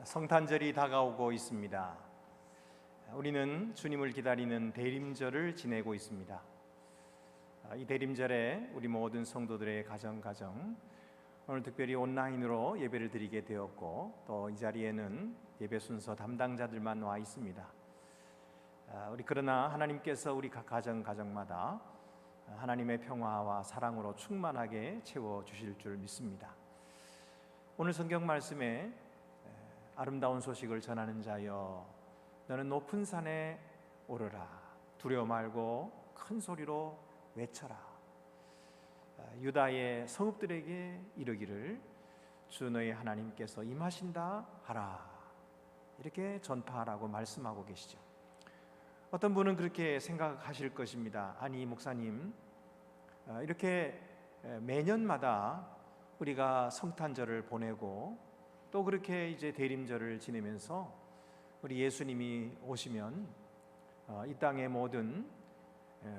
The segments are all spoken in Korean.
성탄절이 다가오고 있습니다. 우리는 주님을 기다리는 대림절을 지내고 있습니다. 이 대림절에 우리 모든 성도들의 가정 오늘 특별히 온라인으로 예배를 드리게 되었고, 또 이 자리에는 예배 순서 담당자들만 와 있습니다. 그러나 하나님께서 우리 각 가정마다 하나님의 평화와 사랑으로 충만하게 채워 주실 줄 믿습니다. 오늘 성경 말씀에 아름다운 소식을 전하는 자여, 너는 높은 산에 오르라. 두려워 말고 큰 소리로 외쳐라. 유다의 성읍들에게 이르기를 주 너희 하나님께서 임하신다 하라. 이렇게 전파하라고 말씀하고 계시죠. 어떤 분은 그렇게 생각하실 것입니다. 아니 목사님, 이렇게 매년마다 우리가 성탄절을 보내고 또 그렇게 이제 대림절을 지내면서 우리 예수님이 오시면 이 땅의 모든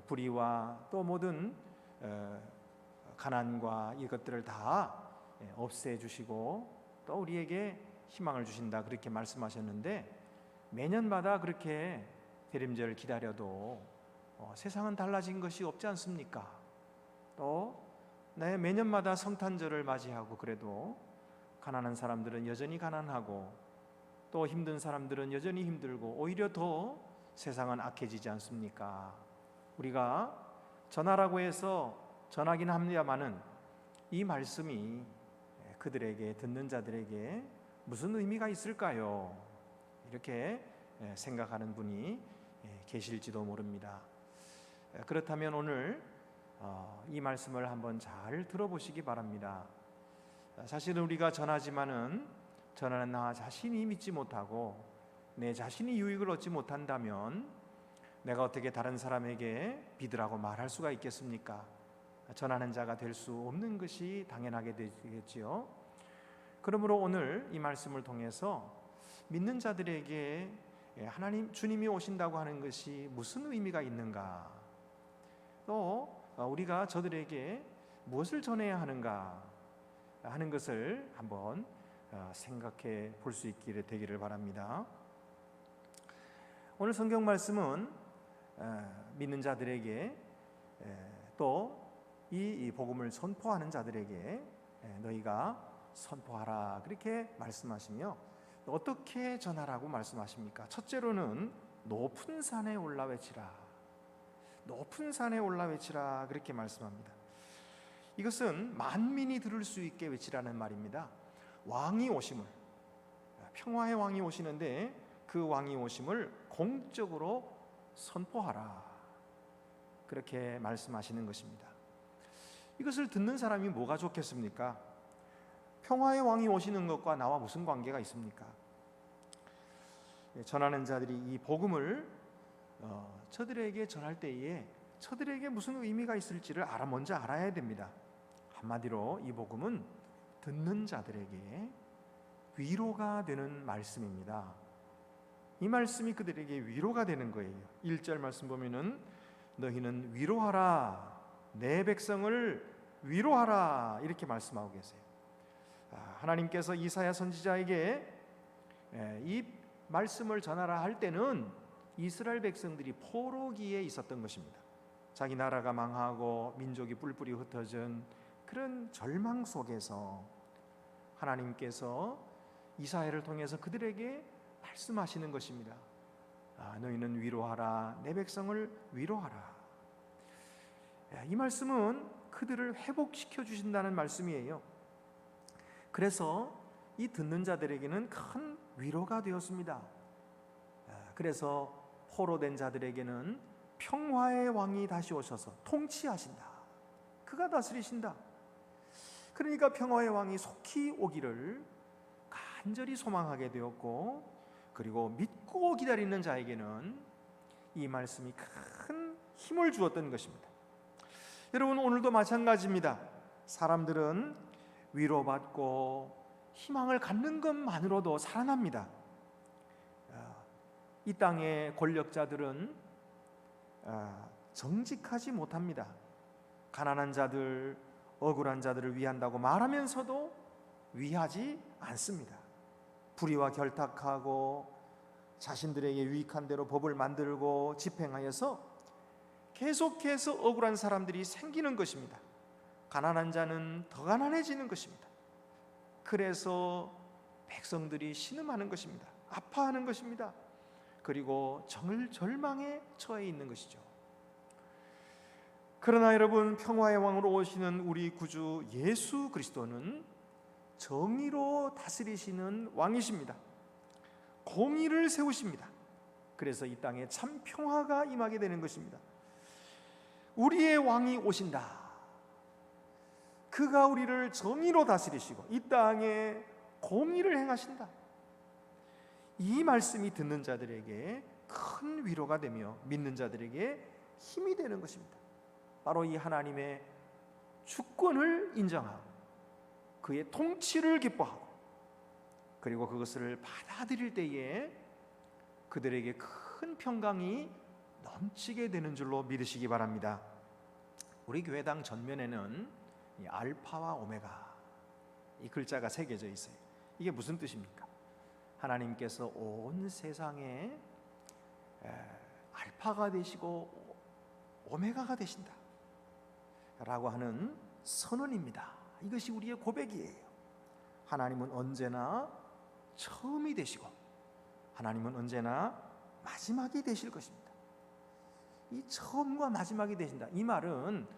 불의와 또 모든 가난과 이것들을 다 없애주시고 또 우리에게 희망을 주신다, 그렇게 말씀하셨는데, 매년마다 그렇게 대림절을 기다려도 세상은 달라진 것이 없지 않습니까? 또 매년마다 성탄절을 맞이하고 그래도 가난한 사람들은 여전히 가난하고 또 힘든 사람들은 여전히 힘들고 오히려 더 세상은 악해지지 않습니까? 우리가 전하라고 해서 전하긴 합니다마는 이 말씀이 그들에게, 듣는 자들에게 무슨 의미가 있을까요? 이렇게 생각하는 분이 계실지도 모릅니다. 그렇다면 오늘 이 말씀을 한번 잘 들어보시기 바랍니다. 사실은 우리가 전하지만은 전하는 나 자신이 믿지 못하고 내 자신이 유익을 얻지 못한다면 내가 어떻게 다른 사람에게 믿으라고 말할 수가 있겠습니까? 전하는 자가 될 수 없는 것이 당연하게 되겠지요. 그러므로 오늘 이 말씀을 통해서 믿는 자들에게 하나님 주님이 오신다고 하는 것이 무슨 의미가 있는가, 또 우리가 저들에게 무엇을 전해야 하는가 하는 것을 한번 생각해 볼 수 있기를 되기를 바랍니다. 오늘 성경 말씀은 믿는 자들에게 또 이 복음을 선포하는 자들에게 너희가 선포하라, 그렇게 말씀하시며, 어떻게 전하라고 말씀하십니까? 첫째로는 높은 산에 올라 외치라. 높은 산에 올라 외치라, 그렇게 말씀합니다. 이것은 만민이 들을 수 있게 외치라는 말입니다. 왕이 오심을, 평화의 왕이 오시는데 그 왕이 오심을 공적으로 선포하라, 그렇게 말씀하시는 것입니다. 이것을 듣는 사람이 뭐가 좋겠습니까? 평화의 왕이 오시는 것과 나와 무슨 관계가 있습니까? 전하는 자들이 이 복음을 저들에게 전할 때에 저들에게 무슨 의미가 있을지를 먼저 알아야 됩니다. 한마디로 이 복음은 듣는 자들에게 위로가 되는 말씀입니다. 이 말씀이 그들에게 위로가 되는 거예요. 1절 말씀 보면은 너희는 위로하라, 내 백성을 위로하라, 이렇게 말씀하고 계세요. 하나님께서 이사야 선지자에게 이 말씀을 전하라 할 때는 이스라엘 백성들이 포로기에 있었던 것입니다. 자기 나라가 망하고 민족이 뿔뿔이 흩어진 그런 절망 속에서 하나님께서 이사야를 통해서 그들에게 말씀하시는 것입니다. 너희는 위로하라, 내 백성을 위로하라. 이 말씀은 그들을 회복시켜 주신다는 말씀이에요. 그래서 이 듣는 자들에게는 큰 위로가 되었습니다. 그래서 포로된 자들에게는 평화의 왕이 다시 오셔서 통치하신다. 그가 다스리신다. 그러니까 평화의 왕이 속히 오기를 간절히 소망하게 되었고, 그리고 믿고 기다리는 자에게는 이 말씀이 큰 힘을 주었던 것입니다. 여러분, 오늘도 마찬가지입니다. 사람들은 위로받고 희망을 갖는 것만으로도 살아납니다. 이 땅의 권력자들은 정직하지 못합니다. 가난한 자들, 억울한 자들을 위한다고 말하면서도 위하지 않습니다. 불의와 결탁하고 자신들에게 유익한 대로 법을 만들고 집행하여서 계속해서 억울한 사람들이 생기는 것입니다. 가난한 자는 더 가난해지는 것입니다. 그래서 백성들이 신음하는 것입니다. 아파하는 것입니다. 그리고 절망에 처해 있는 것이죠. 그러나 여러분, 평화의 왕으로 오시는 우리 구주 예수 그리스도는 정의로 다스리시는 왕이십니다. 공의를 세우십니다. 그래서 이 땅에 참 평화가 임하게 되는 것입니다. 우리의 왕이 오신다. 그가 우리를 정의로 다스리시고 이 땅에 공의를 행하신다. 이 말씀이 듣는 자들에게 큰 위로가 되며 믿는 자들에게 힘이 되는 것입니다. 바로 이 하나님의 주권을 인정하고 그의 통치를 기뻐하고 그리고 그것을 받아들일 때에 그들에게 큰 평강이 넘치게 되는 줄로 믿으시기 바랍니다. 우리 교회당 전면에는 이 알파와 오메가 이 글자가 새겨져 있어요. 이게 무슨 뜻입니까? 하나님께서 온 세상에 알파가 되시고 오메가가 되신다 라고 하는 선언입니다. 이것이 우리의 고백이에요. 하나님은 언제나 처음이 되시고 하나님은 언제나 마지막이 되실 것입니다. 이 처음과 마지막이 되신다, 이 말은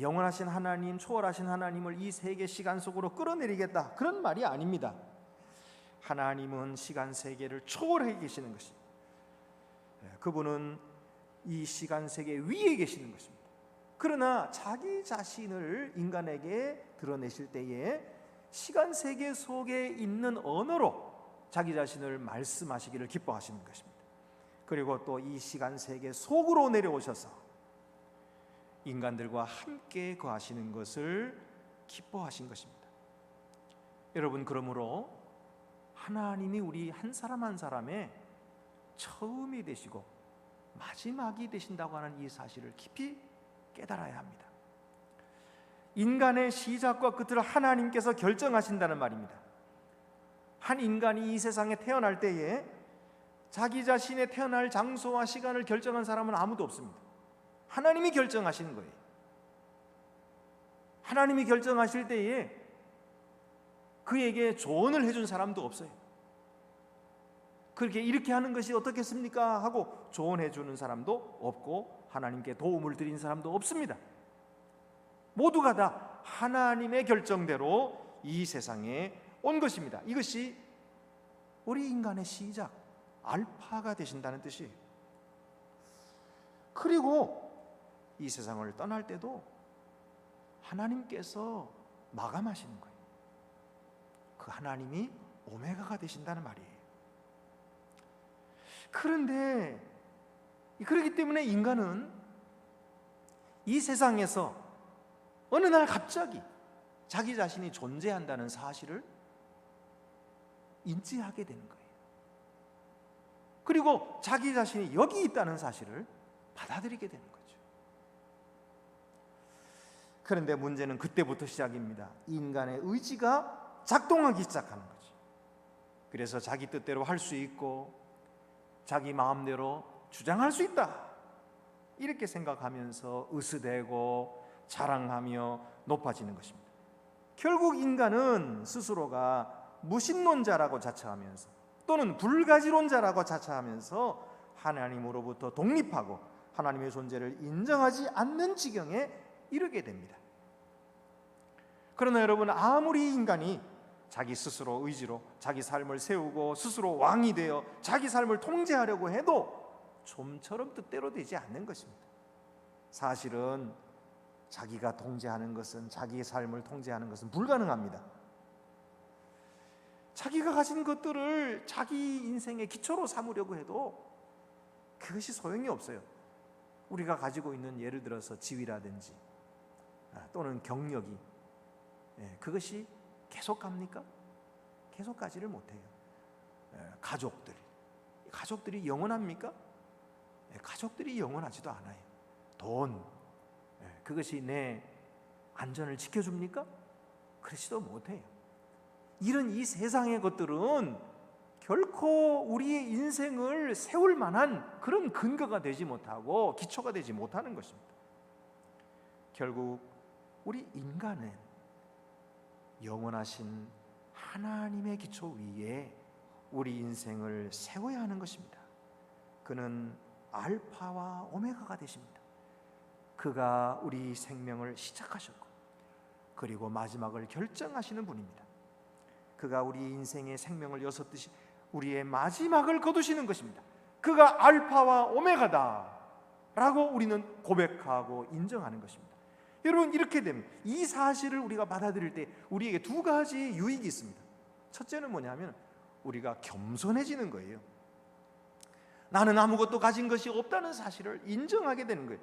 영원하신 하나님, 초월하신 하나님을 이 세계 시간 속으로 끌어내리겠다, 그런 말이 아닙니다. 하나님은 시간 세계를 초월해 계시는 것입니다. 그분은 이 시간 세계 위에 계시는 것입니다. 그러나 자기 자신을 인간에게 드러내실 때에 시간 세계 속에 있는 언어로 자기 자신을 말씀하시기를 기뻐하시는 것입니다. 그리고 또 이 시간 세계 속으로 내려오셔서 인간들과 함께 거하시는 것을 기뻐하신 것입니다. 여러분, 그러므로 하나님이 우리 한 사람 한 사람의 처음이 되시고 마지막이 되신다고 하는 이 사실을 깊이 깨달아야 합니다. 인간의 시작과 끝을 하나님께서 결정하신다는 말입니다. 한 인간이 이 세상에 태어날 때에 자기 자신의 태어날 장소와 시간을 결정한 사람은 아무도 없습니다. 하나님이 결정하시는 거예요. 하나님이 결정하실 때에 그에게 조언을 해준 사람도 없어요. 그렇게 이렇게 하는 것이 어떻겠습니까? 하고 조언해 주는 사람도 없고 하나님께 도움을 드린 사람도 없습니다. 모두가 다 하나님의 결정대로 이 세상에 온 것입니다. 이것이 우리 인간의 시작, 알파가 되신다는 뜻이에요. 그리고 이 세상을 떠날 때도 하나님께서 마감하시는 거예요. 그 하나님이 오메가가 되신다는 말이에요. 그런데 그렇기 때문에 인간은 이 세상에서 어느 날 갑자기 자기 자신이 존재한다는 사실을 인지하게 되는 거예요. 그리고 자기 자신이 여기 있다는 사실을 받아들이게 되는 거죠. 그런데 문제는 그때부터 시작입니다. 인간의 의지가 작동하기 시작하는 거죠. 그래서 자기 뜻대로 할 수 있고 자기 마음대로 주장할 수 있다, 이렇게 생각하면서 으스대고 자랑하며 높아지는 것입니다. 결국 인간은 스스로가 무신론자라고 자처하면서 또는 불가지론자라고 자처하면서 하나님으로부터 독립하고 하나님의 존재를 인정하지 않는 지경에 이르게 됩니다. 그러나 여러분, 아무리 인간이 자기 스스로 의지로 자기 삶을 세우고 스스로 왕이 되어 자기 삶을 통제하려고 해도 좀처럼 뜻대로 되지 않는 것입니다. 사실은 자기가 통제하는 것은, 자기의 삶을 통제하는 것은 불가능합니다. 자기가 가진 것들을 자기 인생의 기초로 삼으려고 해도 그것이 소용이 없어요. 우리가 가지고 있는, 예를 들어서 지위라든지 또는 경력이, 그것이 계속 갑니까? 계속 가지를 못해요. 가족들이 영원합니까? 가족들이 영원하지도 않아요. 돈, 그것이 내 안전을 지켜줍니까? 그렇지도 못해요. 이런 이 세상의 것들은 결코 우리의 인생을 세울 만한 그런 근거가 되지 못하고 기초가 되지 못하는 것입니다. 결국 우리 인간은 영원하신 하나님의 기초 위에 우리 인생을 세워야 하는 것입니다. 그는 알파와 오메가가 되십니다. 그가 우리 생명을 시작하셨고 그리고 마지막을 결정하시는 분입니다. 그가 우리 인생의 생명을 여섰듯이 우리의 마지막을 거두시는 것입니다. 그가 알파와 오메가다 라고 우리는 고백하고 인정하는 것입니다. 여러분, 이렇게 되면 이 사실을 우리가 받아들일 때 우리에게 두 가지 유익이 있습니다. 첫째는 뭐냐면 우리가 겸손해지는 거예요. 나는 아무것도 가진 것이 없다는 사실을 인정하게 되는 거예요.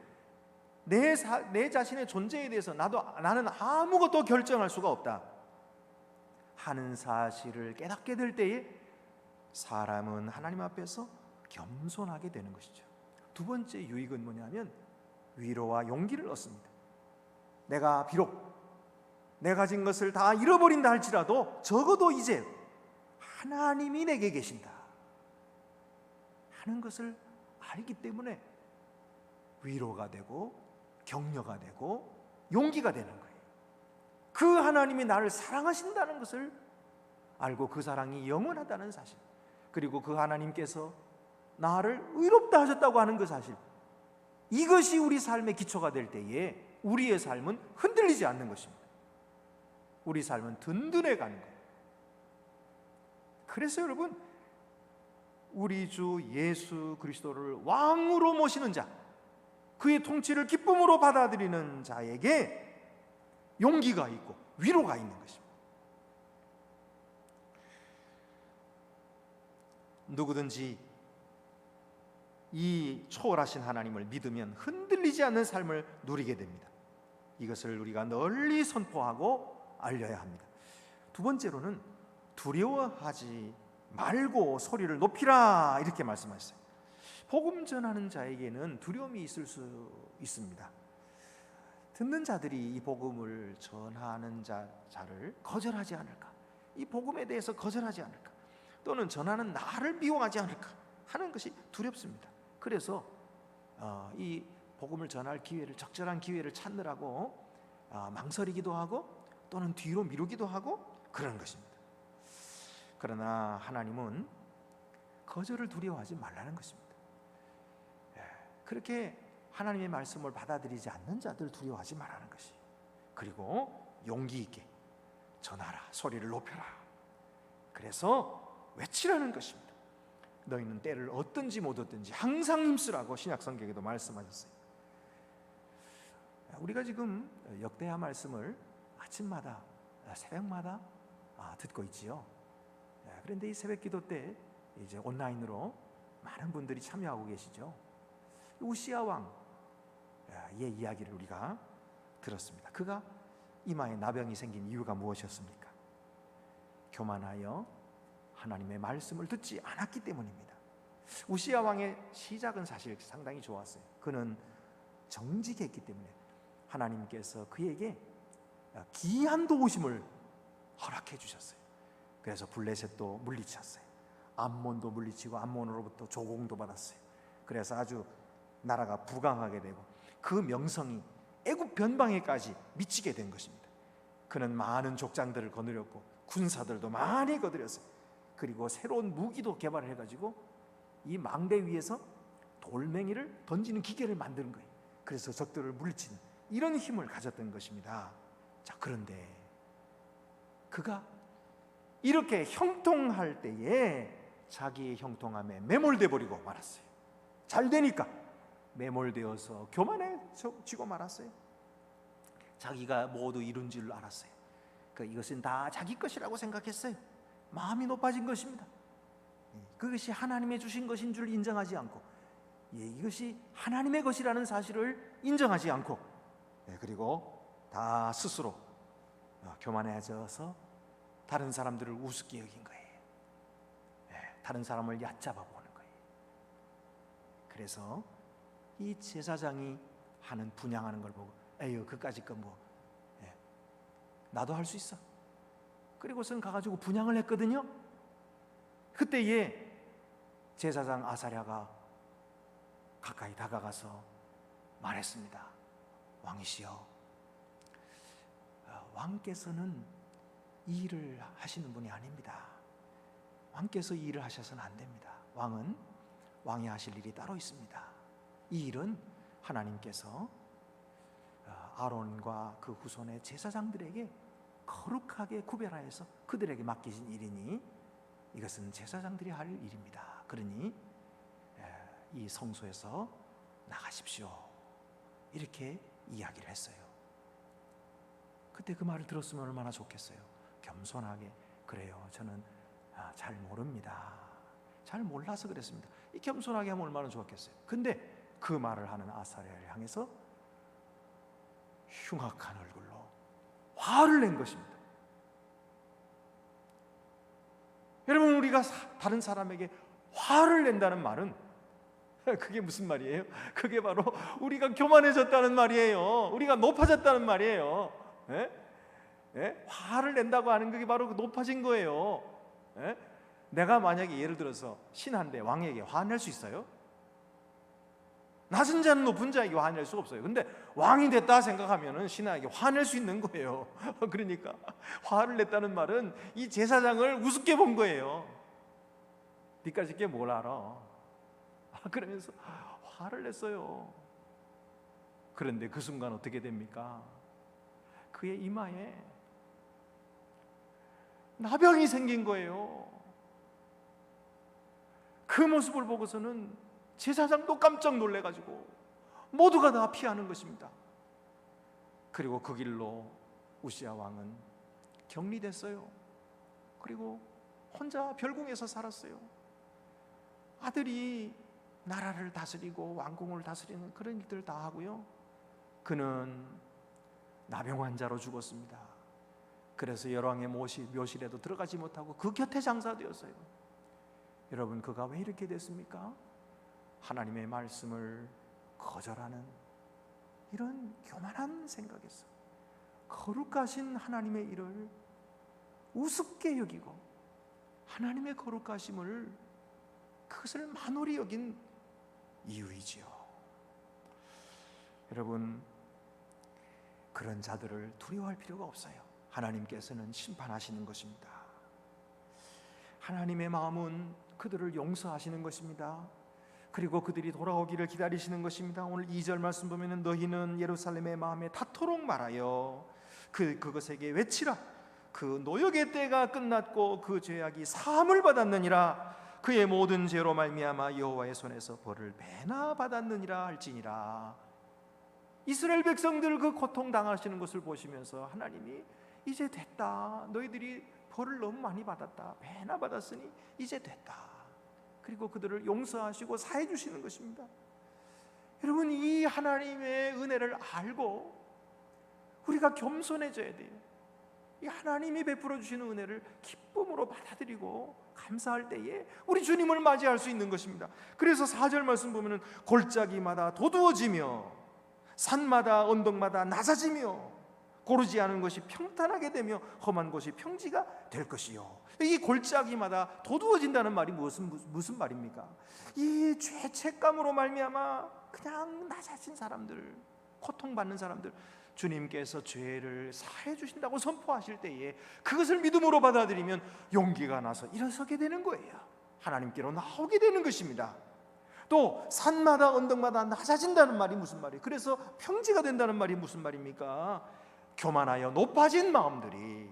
내 자신의 존재에 대해서 나는 아무것도 결정할 수가 없다 하는 사실을 깨닫게 될 때에 사람은 하나님 앞에서 겸손하게 되는 것이죠. 두 번째 유익은 뭐냐면 위로와 용기를 얻습니다. 내가 비록 내 가진 것을 다 잃어버린다 할지라도 적어도 이제 하나님이 내게 계신다 하는 것을 알기 때문에 위로가 되고 격려가 되고 용기가 되는 거예요. 그 하나님이 나를 사랑하신다는 것을 알고 그 사랑이 영원하다는 사실, 그리고 그 하나님께서 나를 의롭다 하셨다고 하는 그 사실, 이것이 우리 삶의 기초가 될 때에 우리의 삶은 흔들리지 않는 것입니다. 우리 삶은 든든해 가는 거예요. 그래서 여러분, 우리 주 예수 그리스도를 왕으로 모시는 자, 그의 통치를 기쁨으로 받아들이는 자에게 용기가 있고 위로가 있는 것입니다. 누구든지 이 초월하신 하나님을 믿으면 흔들리지 않는 삶을 누리게 됩니다. 이것을 우리가 널리 선포하고 알려야 합니다. 두 번째로는 두려워하지 말고 소리를 높이라, 이렇게 말씀하셨어요. 복음 전하는 자에게는 두려움이 있을 수 있습니다. 듣는 자들이 이 복음을 전하는 자를 거절하지 않을까, 이 복음에 대해서 거절하지 않을까, 또는 전하는 나를 미워하지 않을까 하는 것이 두렵습니다. 그래서 이 복음을 전할 기회를, 적절한 기회를 찾느라고 망설이기도 하고 또는 뒤로 미루기도 하고 그러는 것입니다. 그러나 하나님은 거절을 두려워하지 말라는 것입니다. 그렇게 하나님의 말씀을 받아들이지 않는 자들 두려워하지 말라는 것이, 그리고 용기 있게 전하라, 소리를 높여라, 그래서 외치라는 것입니다. 너희는 때를 얻든지 못 얻든지 항상 힘쓰라고 신약성경에도 말씀하셨어요. 우리가 지금 역대하 말씀을 아침마다 새벽마다 듣고 있지요. 그런데 이 새벽기도 때 이제 온라인으로 많은 분들이 참여하고 계시죠. 우시야 왕의 이야기를 우리가 들었습니다. 그가 이마에 나병이 생긴 이유가 무엇이었습니까? 교만하여 하나님의 말씀을 듣지 않았기 때문입니다. 우시야 왕의 시작은 사실 상당히 좋았어요. 그는 정직했기 때문에 하나님께서 그에게 기이한 도우심을 허락해 주셨어요. 그래서 블레셋도 물리쳤어요. 암몬도 물리치고 암몬으로부터 조공도 받았어요. 그래서 아주 나라가 부강하게 되고 그 명성이 애굽 변방에까지 미치게 된 것입니다. 그는 많은 족장들을 거느렸고 군사들도 많이 거느렸어요. 그리고 새로운 무기도 개발해가지고 이 망대 위에서 돌멩이를 던지는 기계를 만드는 거예요. 그래서 적들을 물리치는 이런 힘을 가졌던 것입니다. 자, 그런데 그가 이렇게 형통할 때에 자기의 형통함에 매몰돼 버리고 말았어요. 잘 되니까 매몰되어서 교만해지고 말았어요. 자기가 모두 이룬 줄 알았어요. 이것은 다 자기 것이라고 생각했어요. 마음이 높아진 것입니다. 그것이 하나님의 주신 것인 줄 인정하지 않고, 이것이 하나님의 것이라는 사실을 인정하지 않고, 그리고 다 스스로 교만해져서 다른 사람들을 우습게 여긴 거예요. 다른 사람을 얕잡아 보는 거예요. 그래서 이 제사장이 하는 분향하는 걸 보고, 에휴, 그까짓 건 뭐 나도 할 수 있어. 그리고선 가가지고 분향을 했거든요. 그때에 제사장 아사랴가 가까이 다가가서 말했습니다. 왕이시여, 왕께서는 이 일을 하시는 분이 아닙니다. 왕께서 이 일을 하셔서는 안 됩니다. 왕이 하실 일이 따로 있습니다. 이 일은 하나님께서 아론과 그 후손의 제사장들에게 거룩하게 구별하여서 그들에게 맡기신 일이니 이것은 제사장들이 할 일입니다. 그러니 이 성소에서 나가십시오. 이렇게 이야기를 했어요. 그때 그 말을 들었으면 얼마나 좋겠어요. 겸손하게, 그래요, 저는 잘 모릅니다. 잘 몰라서 그랬습니다. 이 겸손하게 하면 얼마나 좋았겠어요. 근데 그 말을 하는 아사랴를 향해서 흉악한 얼굴로 화를 낸 것입니다. 여러분, 우리가 다른 사람에게 화를 낸다는 말은 그게 무슨 말이에요? 그게 바로 우리가 교만해졌다는 말이에요. 우리가 높아졌다는 말이에요. 화를 낸다고 하는 그게 바로 높아진 거예요. 내가 만약에 예를 들어서 신한데 왕에게 화낼 수 있어요? 낮은 자는 높은 자에게 화낼 수 없어요. 근데 왕이 됐다 생각하면은 신하에게 화낼 수 있는 거예요. 그러니까 화를 냈다는 말은 이 제사장을 우습게 본 거예요. 니까지 게 뭘 알아? 그러면서 화를 냈어요. 그런데 그 순간 어떻게 됩니까? 그의 이마에 나병이 생긴 거예요. 그 모습을 보고서는 제사장도 깜짝 놀래가지고 모두가 다 피하는 것입니다. 그리고 그 길로 우시야 왕은 격리됐어요. 그리고 혼자 별궁에서 살았어요. 아들이 나라를 다스리고 왕궁을 다스리는 그런 일들 다 하고요. 그는 나병 환자로 죽었습니다. 그래서 열왕의 묘실에도 들어가지 못하고 그 곁에 장사되었어요. 여러분, 그가 왜 이렇게 됐습니까? 하나님의 말씀을 거절하는 이런 교만한 생각에서 거룩하신 하나님의 일을 우습게 여기고 하나님의 거룩하심을 그것을 만홀히 여긴 이유이지요. 여러분, 그런 자들을 두려워할 필요가 없어요. 하나님께서는 심판하시는 것입니다. 하나님의 마음은 그들을 용서하시는 것입니다. 그리고 그들이 돌아오기를 기다리시는 것입니다. 오늘 2절 말씀 보면 너희는 예루살렘의 마음에 닿도록 말하여 그것에게 외치라. 그 노역의 때가 끝났고 그 죄악이 사함을 받았느니라. 그의 모든 죄로 말미암아 여호와의 손에서 벌을 배나 받았느니라 할지니라. 이스라엘 백성들 그 고통 당하시는 것을 보시면서 하나님이 이제 됐다. 너희들이 벌을 너무 많이 받았다. 배나 받았으니 이제 됐다. 그리고 그들을 용서하시고 사해 주시는 것입니다. 여러분, 이 하나님의 은혜를 알고 우리가 겸손해져야 돼요. 이 하나님이 베풀어 주시는 은혜를 기쁨으로 받아들이고 감사할 때에 우리 주님을 맞이할 수 있는 것입니다. 그래서 4절 말씀 보면은 골짜기마다 도두어지며 산마다 언덕마다 낮아지며 고르지 않은 것이 평탄하게 되며 험한 곳이 평지가 될 것이요. 이 골짜기마다 도두어진다는 말이 무슨 말입니까? 이 죄책감으로 말미암아 그냥 낮아진 사람들, 고통받는 사람들, 주님께서 죄를 사해 주신다고 선포하실 때에 그것을 믿음으로 받아들이면 용기가 나서 일어서게 되는 거예요. 하나님께로 나오게 되는 것입니다. 또 산마다 언덕마다 낮아진다는 말이 무슨 말이에요? 그래서 평지가 된다는 말이 무슨 말입니까? 교만하여 높아진 마음들이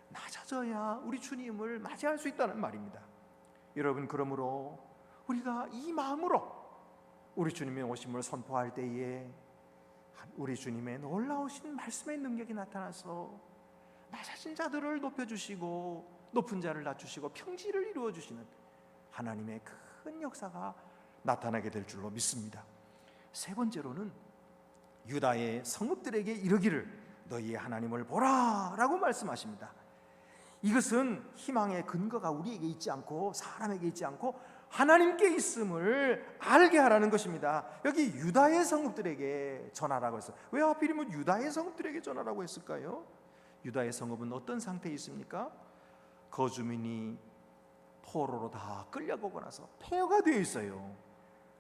낮아져야 우리 주님을 맞이할 수 있다는 말입니다. 여러분, 그러므로 우리가 이 마음으로 우리 주님의 오심을 선포할 때에 우리 주님의 놀라우신 말씀의 능력이 나타나서 낮아진 자들을 높여주시고 높은 자를 낮추시고 평지를 이루어주시는 하나님의 큰 역사가 나타나게 될 줄로 믿습니다. 세 번째로는 유다의 성읍들에게 이르기를 너희의 하나님을 보라 라고 말씀하십니다. 이것은 희망의 근거가 우리에게 있지 않고 사람에게 있지 않고 하나님께 있음을 알게 하라는 것입니다. 여기 유다의 성읍들에게 전하라고 했어요. 왜 하필이면 유다의 성읍들에게 전하라고 했을까요? 유다의 성읍은 어떤 상태에 있습니까? 거주민이 포로로 다 끌려가고 나서 폐허가 되어 있어요.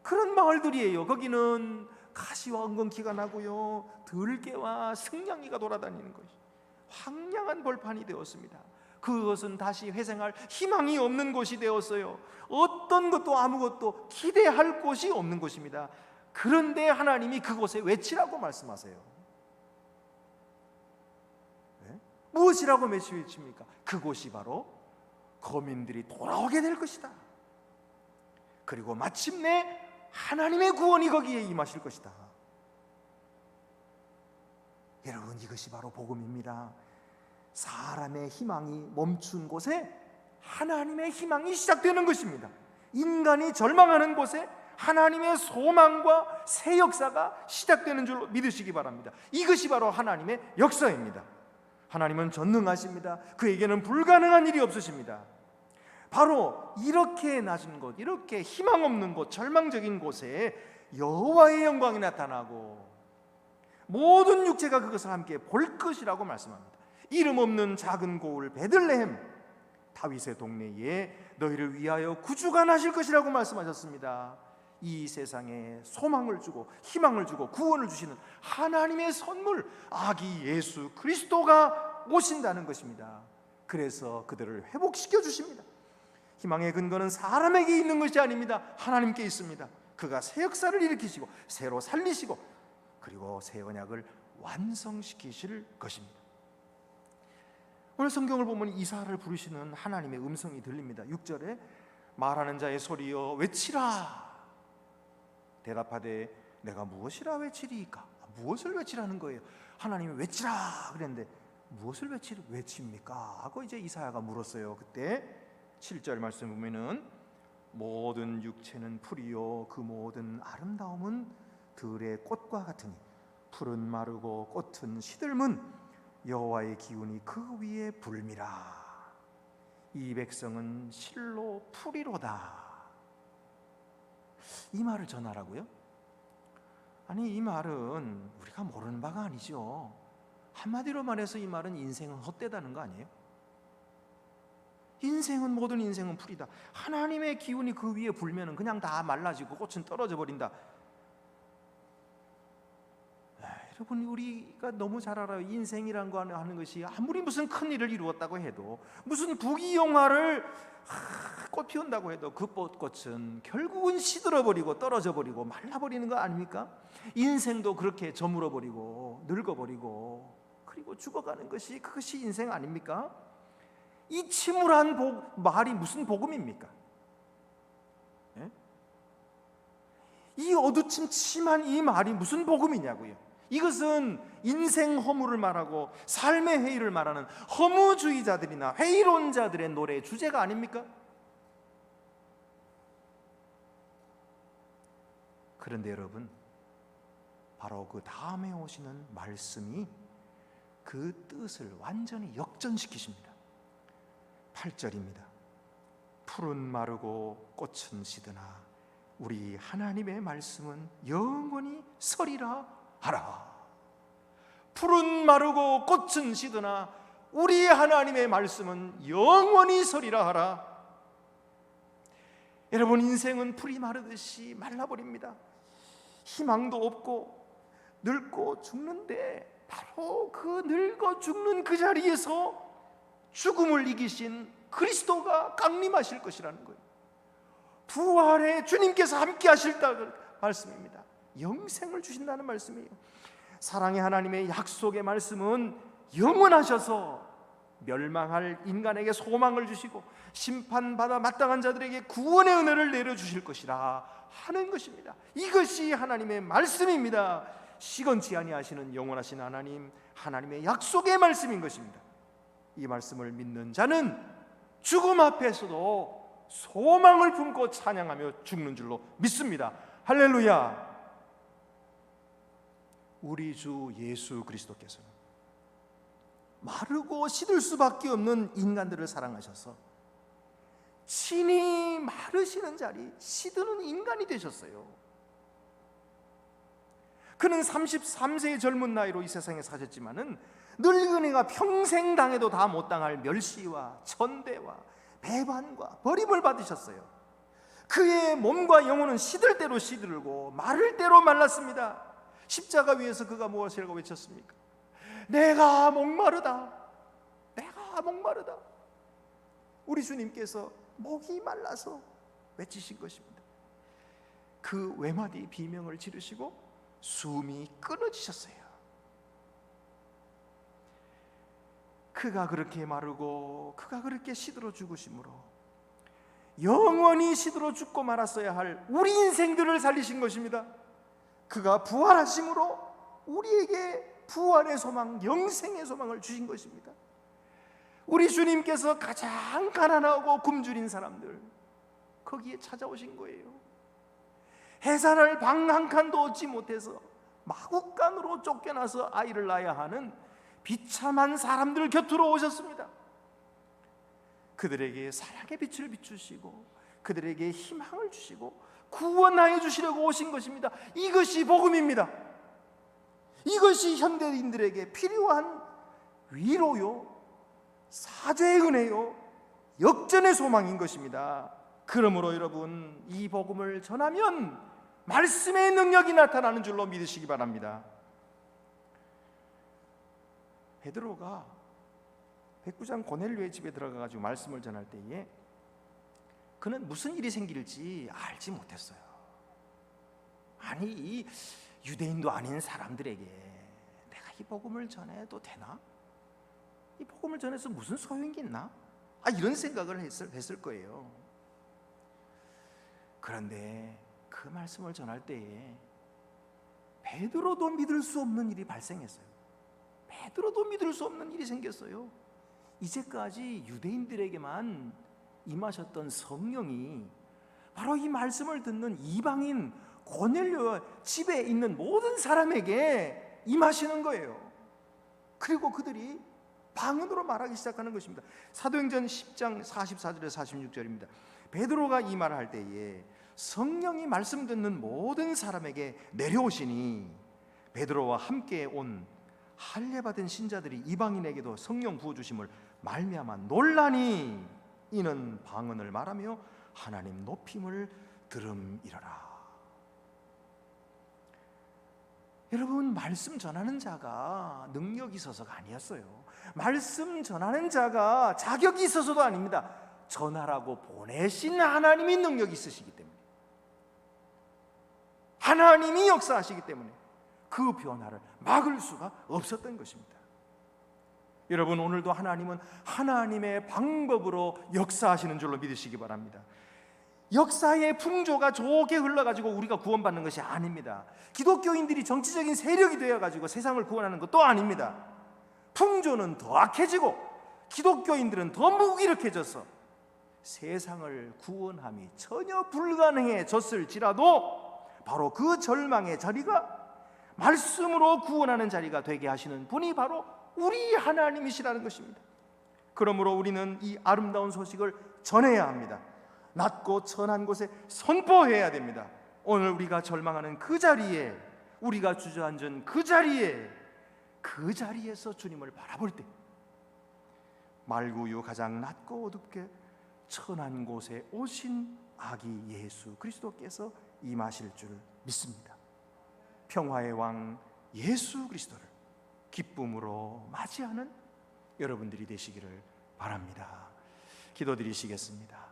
그런 마을들이에요. 거기는 가시와 엉겅퀴가 나고요, 들깨와 승냥이가 돌아다니는 것이 황량한 벌판이 되었습니다. 그것은 다시 회생할 희망이 없는 곳이 되었어요. 어떤 것도 아무것도 기대할 곳이 없는 곳입니다. 그런데 하나님이 그곳에 외치라고 말씀하세요. 네? 무엇이라고 외칩니까? 그곳이 바로 거민들이 돌아오게 될 것이다. 그리고 마침내 하나님의 구원이 거기에 임하실 것이다. 여러분, 이것이 바로 복음입니다. 사람의 희망이 멈춘 곳에 하나님의 희망이 시작되는 것입니다. 인간이 절망하는 곳에 하나님의 소망과 새 역사가 시작되는 줄 믿으시기 바랍니다. 이것이 바로 하나님의 역사입니다. 하나님은 전능하십니다. 그에게는 불가능한 일이 없으십니다. 바로 이렇게 낮은 곳, 이렇게 희망 없는 곳, 절망적인 곳에 여호와의 영광이 나타나고 모든 육체가 그것을 함께 볼 것이라고 말씀합니다. 이름 없는 작은 고을 베들레헴, 다윗의 동네에 너희를 위하여 구주가 나실 것이라고 말씀하셨습니다. 이 세상에 소망을 주고 희망을 주고 구원을 주시는 하나님의 선물, 아기 예수 그리스도가 오신다는 것입니다. 그래서 그들을 회복시켜 주십니다. 희망의 근거는 사람에게 있는 것이 아닙니다. 하나님께 있습니다. 그가 새 역사를 일으키시고 새로 살리시고 그리고 새 언약을 완성시키실 것입니다. 오늘 성경을 보면 이사야를 부르시는 하나님의 음성이 들립니다. 6절에 말하는 자의 소리여 외치라. 대답하되 내가 무엇이라 외치리이까? 무엇을 외치라는 거예요? 하나님이 외치라 그랬는데 무엇을 외칩니까? 하고 이제 이사야가 물었어요. 그때 7절 말씀 보면은 모든 육체는 풀이요 그 모든 아름다움은 들의 꽃과 같으니 풀은 마르고 꽃은 시들문 여호와의 기운이 그 위에 불미라. 이 백성은 실로 풀이로다. 이 말을 전하라고요? 아니, 이 말은 우리가 모르는 바가 아니죠. 한마디로 말해서 이 말은 인생은 헛되다는 거 아니에요? 인생은, 모든 인생은 풀이다. 하나님의 기운이 그 위에 불면은 그냥 다 말라지고 꽃은 떨어져 버린다. 여러분, 우리가 너무 잘 알아요. 인생이란 거 하는 것이 아무리 무슨 큰 일을 이루었다고 해도, 무슨 부귀영화를 꽃 피운다고 해도 그 꽃은 결국은 시들어버리고 떨어져버리고 말라버리는 거 아닙니까? 인생도 그렇게 저물어버리고 늙어버리고 그리고 죽어가는 것이, 그것이 인생 아닙니까? 이 침울한 말이 무슨 복음입니까? 예? 이 어두침침한 이 말이 무슨 복음이냐고요. 이것은 인생 허무를 말하고 삶의 회의를 말하는 허무주의자들이나 회의론자들의 노래의 주제가 아닙니까? 그런데 여러분, 바로 그 다음에 오시는 말씀이 그 뜻을 완전히 역전시키십니다. 8절입니다. 풀은 마르고 꽃은 시드나 우리 하나님의 말씀은 영원히 서리라 하라. 풀은 마르고 꽃은 시드나 우리 하나님의 말씀은 영원히 서리라 하라. 여러분, 인생은 풀이 마르듯이 말라버립니다. 희망도 없고 늙고 죽는데, 바로 그 늙어 죽는 그 자리에서 죽음을 이기신 그리스도가 강림하실 것이라는 거예요. 부활에 주님께서 함께 하실다는 말씀입니다. 영생을 주신다는 말씀이에요. 사랑의 하나님의 약속의 말씀은 영원하셔서 멸망할 인간에게 소망을 주시고 심판받아 마땅한 자들에게 구원의 은혜를 내려주실 것이라 하는 것입니다. 이것이 하나님의 말씀입니다. 시건치 아니하시는 영원하신 하나님, 하나님의 약속의 말씀인 것입니다. 이 말씀을 믿는 자는 죽음 앞에서도 소망을 품고 찬양하며 죽는 줄로 믿습니다. 할렐루야. 우리 주 예수 그리스도께서는 마르고 시들 수밖에 없는 인간들을 사랑하셔서 친히 마르시는 자리, 시드는 인간이 되셨어요. 그는 33세의 젊은 나이로 이 세상에 사셨지만은 늙은이가 평생 당해도 다 못 당할 멸시와 천대와 배반과 버림을 받으셨어요. 그의 몸과 영혼은 시들 대로 시들고 마를 대로 말랐습니다. 십자가 위에서 그가 무엇이라고 외쳤습니까? 내가 목마르다. 내가 목마르다. 우리 주님께서 목이 말라서 외치신 것입니다. 그 외마디 비명을 지르시고 숨이 끊어지셨어요. 그가 그렇게 마르고 그가 그렇게 시들어 죽으심으로 영원히 시들어 죽고 말았어야 할 우리 인생들을 살리신 것입니다. 그가 부활하심으로 우리에게 부활의 소망, 영생의 소망을 주신 것입니다. 우리 주님께서 가장 가난하고 굶주린 사람들 거기에 찾아오신 거예요. 해산할 방 한 칸도 얻지 못해서 마구간으로 쫓겨나서 아이를 낳아야 하는 비참한 사람들 곁으로 오셨습니다. 그들에게 사랑의 빛을 비추시고 그들에게 희망을 주시고 구원하여 주시려고 오신 것입니다. 이것이 복음입니다. 이것이 현대인들에게 필요한 위로요, 사죄의 은혜요, 역전의 소망인 것입니다. 그러므로 여러분, 이 복음을 전하면 말씀의 능력이 나타나는 줄로 믿으시기 바랍니다. 베드로가 백부장 고넬료의 집에 들어가가지고 말씀을 전할 때에 그는 무슨 일이 생길지 알지 못했어요. 아니, 이 유대인도 아닌 사람들에게 내가 이 복음을 전해도 되나? 이 복음을 전해서 무슨 소용이 있나? 이런 생각을 했을 거예요. 그런데 그 말씀을 전할 때에 베드로도 믿을 수 없는 일이 발생했어요. 베드로도 믿을 수 없는 일이 생겼어요. 이제까지 유대인들에게만 임하셨던 성령이 바로 이 말씀을 듣는 이방인 고넬료 집에 있는 모든 사람에게 임하시는 거예요. 그리고 그들이 방언으로 말하기 시작하는 것입니다. 사도행전 10장 44절에서 46절입니다. 베드로가 이 말을 할 때에 성령이 말씀 듣는 모든 사람에게 내려오시니 베드로와 함께 온 할례받은 신자들이 이방인에게도 성령 부어주심을 말미암아 놀라니 이는 방언을 말하며 하나님 높임을 들음이러라. 여러분, 말씀 전하는 자가 능력이 있어서가 아니었어요. 말씀 전하는 자가 자격이 있어서도 아닙니다. 전하라고 보내신 하나님이 능력이 있으시기 때문에, 하나님이 역사하시기 때문에 그 변화를 막을 수가 없었던 것입니다. 여러분, 오늘도 하나님은 하나님의 방법으로 역사하시는 줄로 믿으시기 바랍니다. 역사의 풍조가 좋게 흘러가지고 우리가 구원받는 것이 아닙니다. 기독교인들이 정치적인 세력이 되어가지고 세상을 구원하는 것도 아닙니다. 풍조는 더 악해지고 기독교인들은 더 무기력해져서 세상을 구원함이 전혀 불가능해졌을지라도 바로 그 절망의 자리가 말씀으로 구원하는 자리가 되게 하시는 분이 바로 우리 하나님이시라는 것입니다. 그러므로 우리는 이 아름다운 소식을 전해야 합니다. 낮고 천한 곳에 선포해야 됩니다. 오늘 우리가 절망하는 그 자리에, 우리가 주저앉은 그 자리에서 주님을 바라볼 때 말구유 가장 낮고 어둡게 천한 곳에 오신 아기 예수 그리스도께서 임하실 줄 믿습니다. 평화의 왕 예수 그리스도를 기쁨으로 맞이하는 여러분들이 되시기를 바랍니다. 기도드리시겠습니다.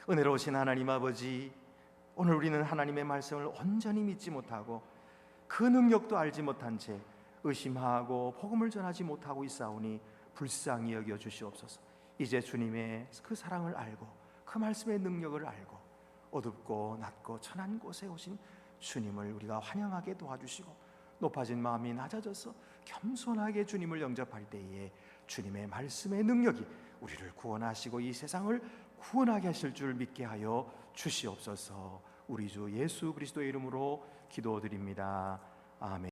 은혜로우신 하나님 아버지, 오늘 우리는 하나님의 말씀을 온전히 믿지 못하고 그 능력도 알지 못한 채 의심하고 복음을 전하지 못하고 있사오니 불쌍히 여겨 주시옵소서. 이제 주님의 그 사랑을 알고 그 말씀의 능력을 알고 어둡고 낮고 천한 곳에 오신 주님을 우리가 환영하게 도와주시고 높아진 마음이 낮아져서 겸손하게 주님을 영접할 때에 주님의 말씀의 능력이 우리를 구원하시고 이 세상을 구원하게 하실 줄 믿게 하여 주시옵소서. 우리 주 예수 그리스도의 이름으로 기도드립니다. 아멘.